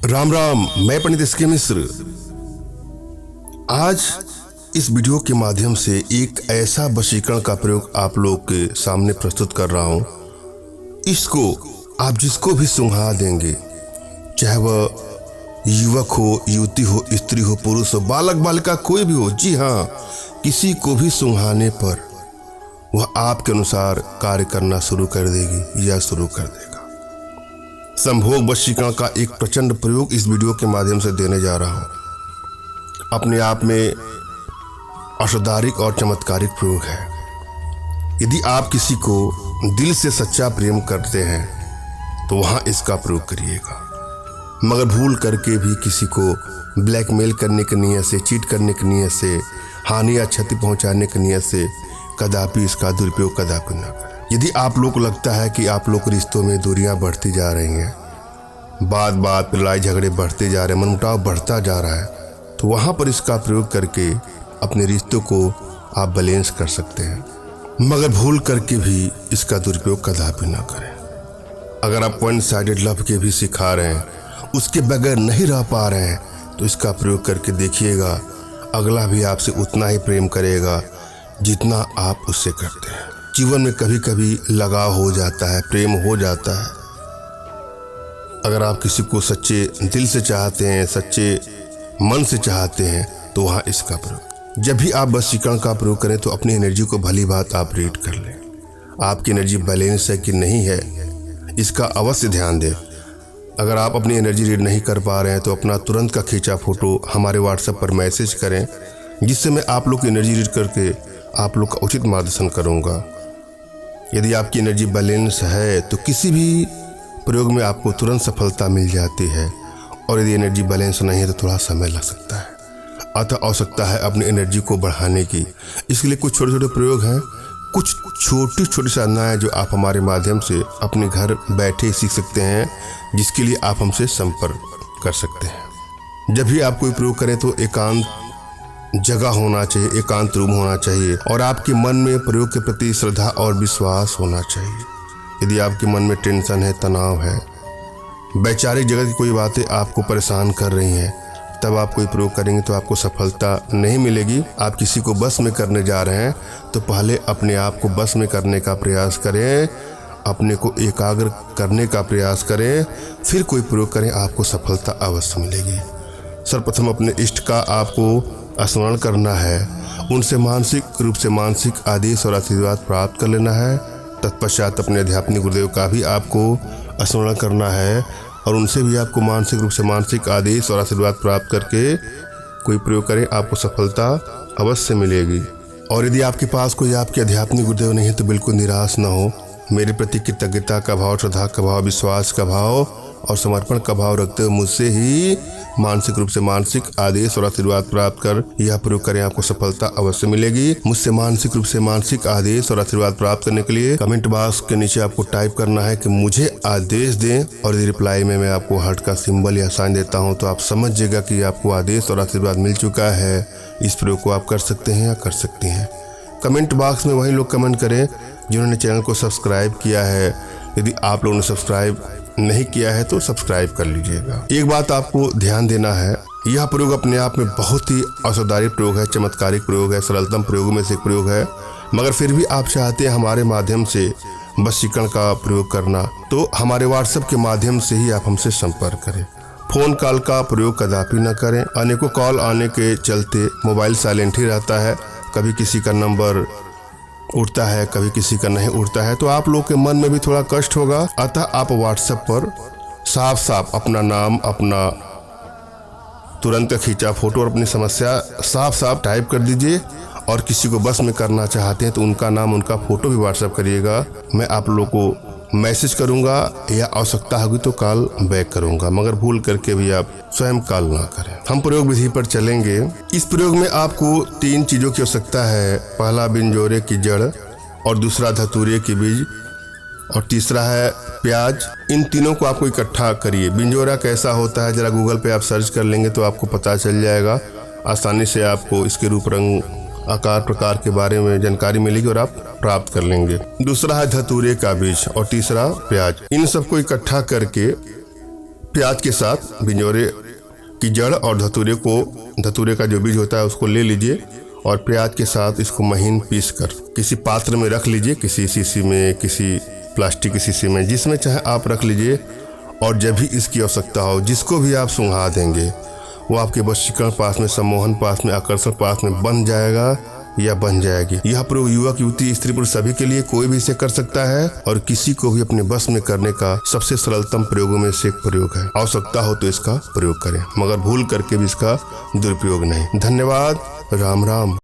राम राम, मैं पंडित एसके मिश्र। आज इस वीडियो के माध्यम से एक ऐसा वशीकरण का प्रयोग आप लोग के सामने प्रस्तुत कर रहा हूं। इसको आप जिसको भी सुंघा देंगे, चाहे वह युवक हो, युवती हो, स्त्री हो, पुरुष हो, बालक बालिका कोई भी हो, जी हाँ, किसी को भी सुंघाने पर वह आपके अनुसार कार्य करना शुरू कर देगी या शुरू कर देगा। संभोग वशीकरण का एक प्रचंड प्रयोग इस वीडियो के माध्यम से देने जा रहा हूं। अपने आप में औषधारिक और चमत्कारिक प्रयोग है। यदि आप किसी को दिल से सच्चा प्रेम करते हैं तो वहां इसका प्रयोग करिएगा, मगर भूल करके भी किसी को ब्लैकमेल करने की नीयत से, चीट करने की नीयत से, हानि या क्षति पहुंचाने की नीयत से कदापि इसका दुरुपयोग कदापि ना करें। यदि आप लोग को लगता है कि आप लोग रिश्तों में दूरियां बढ़ती जा रही हैं, बात बात पर लड़ाई झगड़े बढ़ते जा रहे हैं, मनमुटाव बढ़ता जा रहा है, तो वहाँ पर इसका प्रयोग करके अपने रिश्तों को आप बैलेंस कर सकते हैं, मगर भूल करके भी इसका दुरुपयोग कदापि ना करें। अगर आप वन साइडेड लव के भी सिखा रहे हैं, उसके बगैर नहीं रह पा रहे हैं, तो इसका प्रयोग करके देखिएगा, अगला भी आपसे उतना ही प्रेम करेगा जितना आप उससे करते हैं। जीवन में कभी कभी लगाव हो जाता है, प्रेम हो जाता है। अगर आप किसी को सच्चे दिल से चाहते हैं, सच्चे मन से चाहते हैं, तो वहाँ इसका प्रयोग। जब भी आप वशीकरण का प्रयोग करें तो अपनी एनर्जी को भली बात आप रीड कर लें। आपकी एनर्जी बैलेंस है कि नहीं है, इसका अवश्य ध्यान दें। अगर आप अपनी एनर्जी रीड नहीं कर पा रहे हैं तो अपना तुरंत का खींचा फोटो हमारे व्हाट्सएप पर मैसेज करें, जिससे मैं आप लोग की एनर्जी रीड करके आप लोग का उचित मार्गदर्शन करूँगा। यदि आपकी एनर्जी बैलेंस है तो किसी भी प्रयोग में आपको तुरंत सफलता मिल जाती है, और यदि एनर्जी बैलेंस नहीं है तो थोड़ा समय लग सकता है। अतः आवश्यकता है अपनी एनर्जी को बढ़ाने की। इसके लिए कुछ छोटे छोटे प्रयोग हैं, कुछ छोटी छोटी साधनाएं जो आप हमारे माध्यम से अपने घर बैठे सीख सकते हैं, जिसके लिए आप हमसे संपर्क कर सकते हैं। जब भी आप कोई प्रयोग करें तो एकांत जगह होना चाहिए, एकांत रूम होना चाहिए, और आपके मन में प्रयोग के प्रति श्रद्धा और विश्वास होना चाहिए। यदि आपके मन में टेंशन है, तनाव है, वैचारिक जगत की कोई बातें आपको परेशान कर रही हैं, तब आप कोई प्रयोग करेंगे तो आपको सफलता नहीं मिलेगी। आप किसी को बस में करने जा रहे हैं तो पहले अपने आप को बस में करने का प्रयास करें, अपने को एकाग्र करने का प्रयास करें, फिर कोई प्रयोग करें, आपको सफलता अवश्य मिलेगी। सर्वप्रथम अपने इष्ट का आपको स्मरण करना है, उनसे मानसिक रूप से मानसिक आदेश और आशीर्वाद प्राप्त कर लेना है। तत्पश्चात अपने अध्यात्मिक गुरुदेव का भी आपको स्मरण करना है, और उनसे भी आपको मानसिक रूप से मानसिक आदेश और आशीर्वाद प्राप्त करके कोई प्रयोग करें, आपको सफलता अवश्य मिलेगी। और यदि आपके पास कोई आपके आध्यात्मिक गुरुदेव नहीं है तो बिल्कुल निराश न हो। मेरे प्रति कृतज्ञता का भाव, श्रद्धा का भाव, विश्वास का भाव और समर्पण का भाव रखते हुए मुझसे ही मानसिक रूप से मानसिक आदेश और आशीर्वाद प्राप्त कर यह प्रयोग करें, आपको सफलता अवश्य मिलेगी। मुझसे मानसिक रूप से मानसिक आदेश और आशीर्वाद प्राप्त करने के लिए कमेंट बॉक्स के नीचे आपको टाइप करना है कि मुझे आदेश दें, और यदि रिप्लाई में मैं आपको हार्ट का सिंबल या साइन देता हूं तो आप समझिएगा कि आपको आदेश और आशीर्वाद मिल चुका है। इस प्रयोग को आप कर सकते हैं या कर सकती हैं। कमेंट बॉक्स में वही लोग कमेंट करें जिन्होंने चैनल को सब्सक्राइब किया है। यदि आप लोगों ने सब्सक्राइब नहीं किया है तो सब्सक्राइब कर लीजिएगा। एक बात आपको ध्यान देना है, यह प्रयोग अपने आप में बहुत ही औषधारिक प्रयोग है, चमत्कारिक प्रयोग है, सरलतम प्रयोग में से एक प्रयोग है, मगर फिर भी आप चाहते हैं हमारे माध्यम से वशीकरण का प्रयोग करना, तो हमारे व्हाट्सएप के माध्यम से ही आप हमसे संपर्क करें। फोन कॉल का प्रयोग कदापि न करें। अनेकों कॉल आने के चलते मोबाइल साइलेंट ही रहता है, कभी किसी का नंबर उठता है, कभी किसी का नहीं उठता है, तो आप लोग के मन में भी थोड़ा कष्ट होगा। अतः आप व्हाट्सएप पर साफ साफ अपना नाम, अपना तुरंत खींचा फोटो और अपनी समस्या साफ साफ टाइप कर दीजिए, और किसी को बस में करना चाहते हैं तो उनका नाम, उनका फोटो भी व्हाट्सएप करिएगा। मैं आप लोग को मैसेज करूंगा या आवश्यकता होगी तो कॉल बैक करूंगा, मगर भूल करके भी आप स्वयं कॉल ना करें। हम प्रयोग विधि पर चलेंगे। इस प्रयोग में आपको 3 चीजों की आवश्यकता है। पहला बिंजोरे की जड़, और दूसरा धतूरे की बीज, और तीसरा है प्याज। इन तीनों को आपको इकट्ठा करिए। बिंजोरा कैसा होता है जरा गूगल पे आप सर्च कर लेंगे तो आपको पता चल जाएगा। आसानी से आपको इसके रूप, रंग, आकार, प्रकार के बारे में जानकारी मिलेगी और आप प्राप्त कर लेंगे। दूसरा है धतूरे का बीज और तीसरा प्याज। इन सबको इकट्ठा करके प्याज के साथ बिजोरे की जड़ और धतूरे का जो बीज होता है उसको ले लीजिए और प्याज के साथ इसको महीन पीस कर किसी पात्र में रख लीजिए, किसी शीशी में, किसी प्लास्टिक की शीशी में, जिसमें चाहे आप रख लीजिए। और जब भी इसकी आवश्यकता हो, जिसको भी आप सुंघा देंगे वो आपके वशीकरण पास में, सम्मोहन पास में, आकर्षण पास में बन जाएगा या बन जाएगी। यह प्रयोग युवक, युवती, स्त्री पुरुष सभी के लिए, कोई भी इसे कर सकता है और किसी को भी अपने बस में करने का सबसे सरलतम प्रयोगों में से एक प्रयोग है। आवश्यकता हो तो इसका प्रयोग करें, मगर भूल करके भी इसका दुरुपयोग नहीं। धन्यवाद। राम राम।